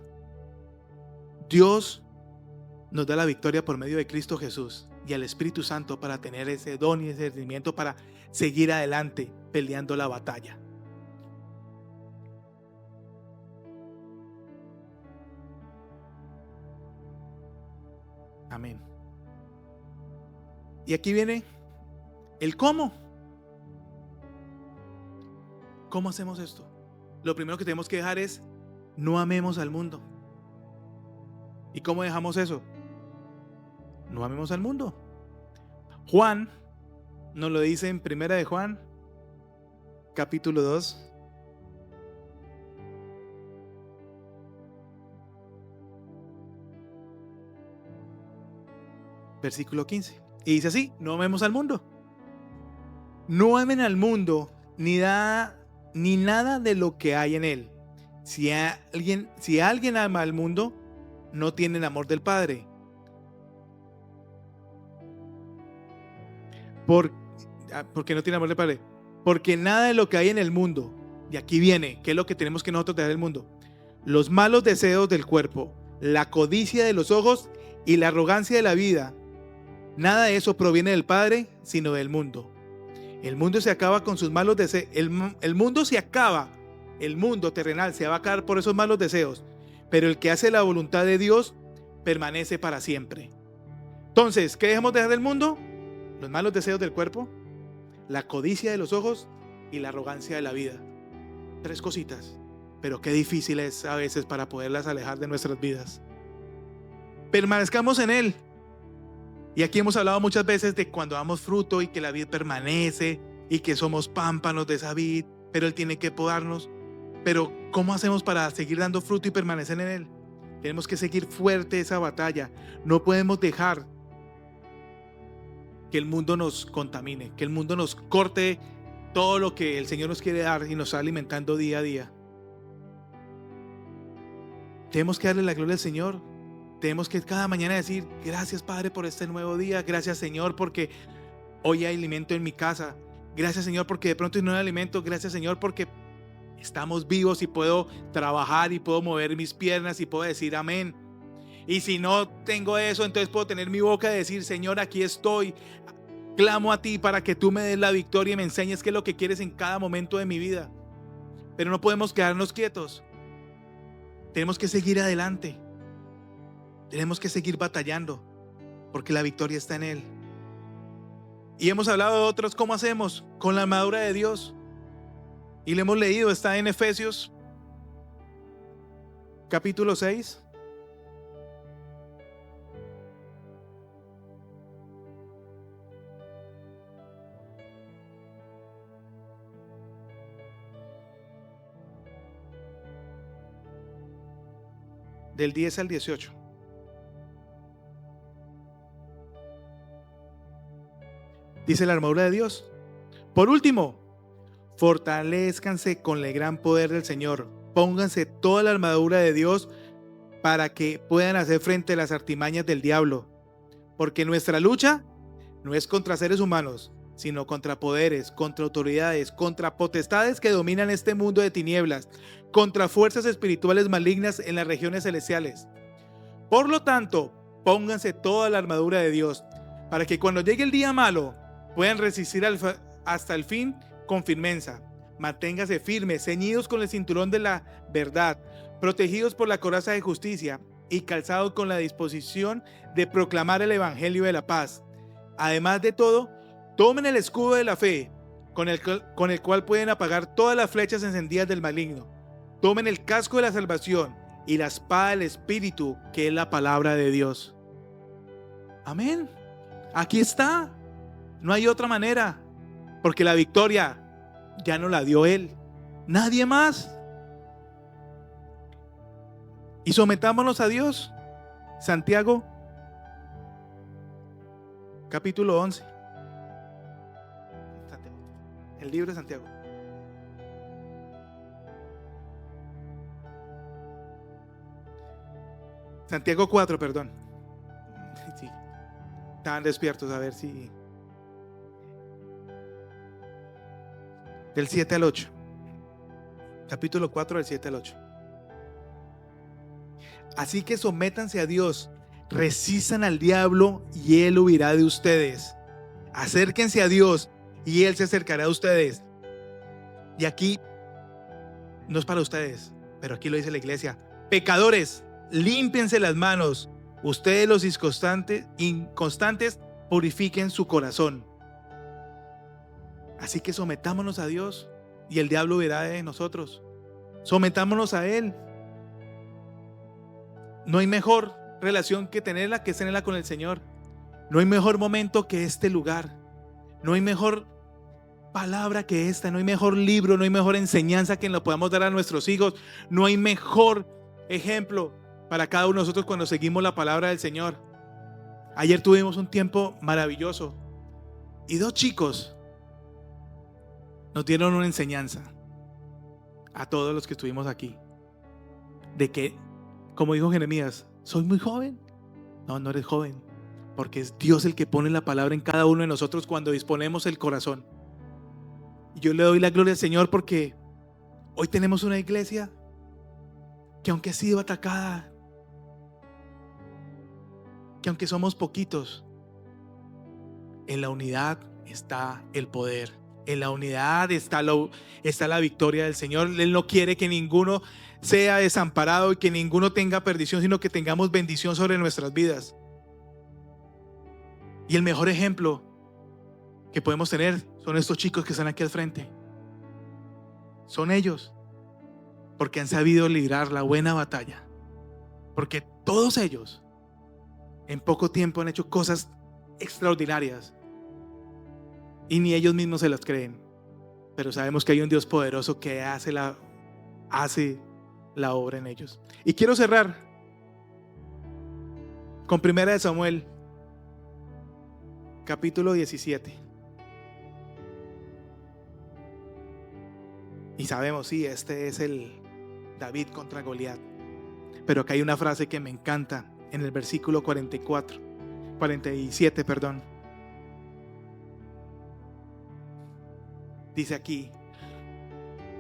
Dios nos da la victoria por medio de Cristo Jesús y al Espíritu Santo para tener ese don y ese discernimiento para seguir adelante peleando la batalla. Amén. Y aquí viene el cómo. ¿Cómo hacemos esto? Lo primero que tenemos que dejar es no amemos al mundo. ¿Y cómo dejamos eso? No amemos al mundo. Juan nos lo dice en Primera de Juan, capítulo 2. Versículo 15. Y dice así, no amemos al mundo. No amen al mundo ni nada de lo que hay en él. Si alguien ama al mundo, no tiene el amor del Padre. Porque no tiene amor del Padre. Porque nada de lo que hay en el mundo, Y aquí viene, ¿qué es lo que tenemos que nosotros dejar del mundo? Los malos deseos del cuerpo, la codicia de los ojos y la arrogancia de la vida. Nada de eso proviene del Padre, sino del mundo. El mundo se acaba con sus malos deseos. El mundo se acaba. El mundo terrenal se va a acabar por esos malos deseos. Pero el que hace la voluntad de Dios permanece para siempre. Entonces, ¿qué dejamos de dejar del mundo? Los malos deseos del cuerpo, la codicia de los ojos y la arrogancia de la vida. 3 cositas, pero qué difícil es a veces para poderlas alejar de nuestras vidas. Permanezcamos en Él. Y aquí hemos hablado muchas veces de cuando damos fruto y que la vid permanece y que somos pámpanos de esa vid, pero Él tiene que podarnos. Pero ¿cómo hacemos para seguir dando fruto y permanecer en Él? Tenemos que seguir fuerte esa batalla. No podemos dejar que el mundo nos contamine, que el mundo nos corte todo lo que el Señor nos quiere dar y nos está alimentando día a día. Tenemos que darle la gloria al Señor. Tenemos que cada mañana decir: gracias, Padre, por este nuevo día. Gracias, Señor, porque hoy hay alimento en mi casa. Gracias, Señor, porque de pronto no hay alimento. Gracias, Señor, porque estamos vivos y puedo trabajar y puedo mover mis piernas y puedo decir amén. Y si no tengo eso, entonces puedo tener mi boca y decir: Señor, aquí estoy. Clamo a ti para que tú me des la victoria y me enseñes qué es lo que quieres en cada momento de mi vida. Pero no podemos quedarnos quietos. Tenemos que seguir adelante. Tenemos que seguir batallando, porque la victoria está en Él. Y hemos hablado de otros, ¿cómo hacemos? Con la armadura de Dios. Y le hemos leído, está en Efesios, capítulo 6. Del 10 al 18. Dice la armadura de Dios. Por último, fortalézcanse con el gran poder del Señor. Pónganse toda la armadura de Dios para que puedan hacer frente a las artimañas del diablo. Porque nuestra lucha no es contra seres humanos, sino contra poderes, contra autoridades, contra potestades que dominan este mundo de tinieblas, contra fuerzas espirituales malignas en las regiones celestiales. Por lo tanto, pónganse toda la armadura de Dios, para que cuando llegue el día malo, puedan resistir hasta el fin con firmeza. Manténgase firmes, ceñidos con el cinturón de la verdad, protegidos por la coraza de justicia y calzados con la disposición de proclamar el evangelio de la paz. Además de todo, tomen el escudo de la fe, con el cual pueden apagar todas las flechas encendidas del maligno. Tomen el casco de la salvación y la espada del Espíritu, que es la palabra de Dios. Amén. Aquí está. No hay otra manera, porque la victoria ya no la dio Él, nadie más. Y sometámonos a Dios. Santiago, capítulo 11. El libro de Santiago. Santiago 4, perdón. Sí. Estaban despiertos, a ver si... Del 7 al 8. Capítulo 4, del 7 al 8. Así que sométanse a Dios, resistan al diablo y Él huirá de ustedes. Acérquense a Dios y Él se acercará a ustedes. Y aquí no es para ustedes, pero aquí lo dice la iglesia. Pecadores, límpiense las manos. Ustedes los inconstantes, purifiquen su corazón. Así que sometámonos a Dios y el diablo huirá de nosotros. Sometámonos a Él. No hay mejor relación que tenerla con el Señor. No hay mejor momento que este lugar. No hay mejor palabra que esta. No hay mejor libro, no hay mejor enseñanza que lo podamos dar a nuestros hijos. No hay mejor ejemplo para cada uno de nosotros cuando seguimos la palabra del Señor. Ayer tuvimos un tiempo maravilloso y 2 chicos nos dieron una enseñanza a todos los que estuvimos aquí, de que, como dijo Jeremías, soy muy joven. No, no eres joven, porque es Dios el que pone la palabra en cada uno de nosotros cuando disponemos el corazón. Y yo le doy la gloria al Señor porque Hoy tenemos una iglesia que aunque ha sido atacada, que aunque somos poquitos, en la unidad está el poder. En la unidad está la victoria del Señor. Él no quiere que ninguno sea desamparado y que ninguno tenga perdición, sino que tengamos bendición sobre nuestras vidas. Y el mejor ejemplo que podemos tener son estos chicos que están aquí al frente. Son ellos, porque han sabido librar la buena batalla. Porque todos ellos en poco tiempo han hecho cosas extraordinarias y ni ellos mismos se las creen. Pero sabemos que hay un Dios poderoso que hace la obra en ellos. Y quiero cerrar con 1 Samuel capítulo 17. Y sabemos, sí, este es el David contra Goliat. Pero acá hay una frase que me encanta en el versículo 47, perdón. Dice aquí,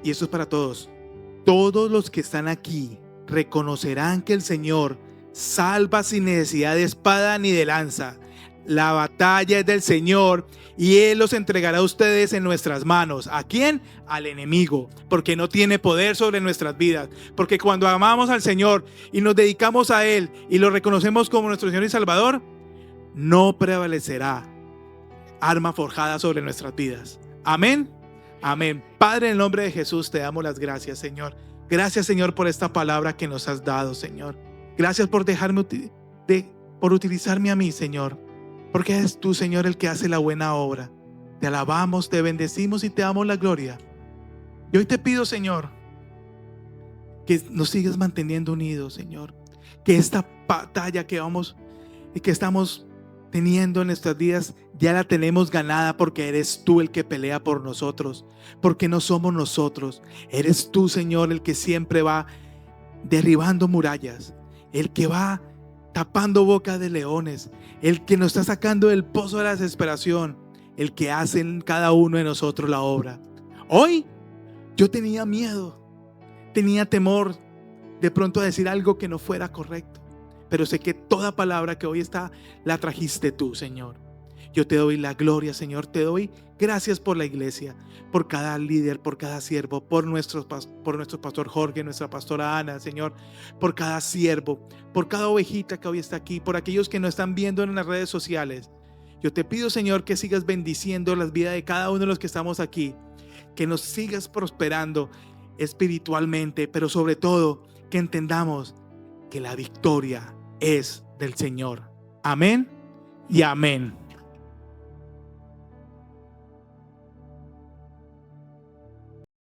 y esto es para todos: todos los que están aquí reconocerán que el Señor salva sin necesidad de espada ni de lanza. La batalla es del Señor y Él los entregará a ustedes en nuestras manos. ¿A quién? Al enemigo, porque no tiene poder sobre nuestras vidas. Porque cuando amamos al Señor y nos dedicamos a Él y lo reconocemos como nuestro Señor y Salvador, no prevalecerá arma forjada sobre nuestras vidas. Amén. Amén. Padre, en el nombre de Jesús te damos las gracias, Señor. Gracias, Señor, por esta palabra que nos has dado, Señor. Gracias por por utilizarme a mí, Señor. Porque eres tú, Señor, el que hace la buena obra. Te alabamos, te bendecimos y te damos la gloria. Y hoy te pido, Señor, que nos sigas manteniendo unidos, Señor. Que esta batalla que estamos teniendo en nuestras vidas, ya la tenemos ganada, porque eres tú el que pelea por nosotros. Porque no somos nosotros. Eres tú, Señor, el que siempre va derribando murallas. El que va tapando boca de leones, el que nos está sacando del pozo de la desesperación, el que hace en cada uno de nosotros la obra. Hoy yo tenía miedo, tenía temor de pronto a decir algo que no fuera correcto, pero sé que toda palabra que hoy está la trajiste tú, Señor. Yo te doy la gloria, Señor. Te doy gracias por la iglesia, por cada líder, por cada siervo, por nuestro pastor Jorge, nuestra pastora Ana, Señor, por cada siervo, por cada ovejita que hoy está aquí, por aquellos que nos están viendo en las redes sociales. Yo te pido, Señor, que sigas bendiciendo las vidas de cada uno de los que estamos aquí, que nos sigas prosperando espiritualmente, pero sobre todo que entendamos que la victoria es del Señor. Amén y amén.